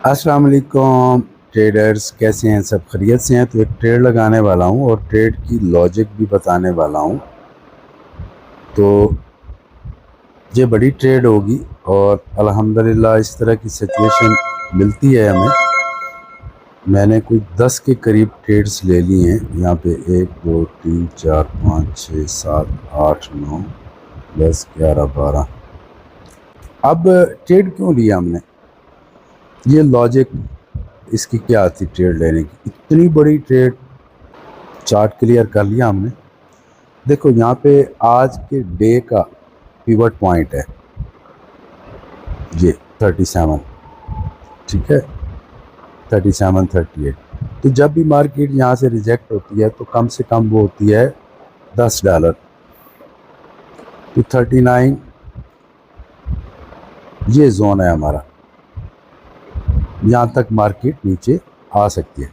अस्सलाम वालेकुम ट्रेडर्स, कैसे हैं? सब खैरियत से हैं? तो एक ट्रेड लगाने वाला हूं और ट्रेड की लॉजिक भी बताने वाला हूं। तो ये बड़ी ट्रेड होगी और अल्हम्दुलिल्लाह इस तरह की सिचुएशन मिलती है हमें। मैंने कुछ 10 के करीब ट्रेड्स ले ली हैं यहाँ पे। 1 2 3 4 5 6 7 8 9 10 11 12। अब ट्रेड क्यों लिया हमने? ये लॉजिक इसकी क्या थी ट्रेड लेने की? इतनी बड़ी ट्रेड, चार्ट क्लियर कर लिया हमने। देखो यहाँ पे आज के डे का पिवट पॉइंट है ये 37, ठीक है, 37 38। तो जब भी मार्केट यहाँ से रिजेक्ट होती है तो कम से कम वो होती है $10। तो 39 ये जोन है हमारा, यहाँ तक मार्केट नीचे आ सकती है।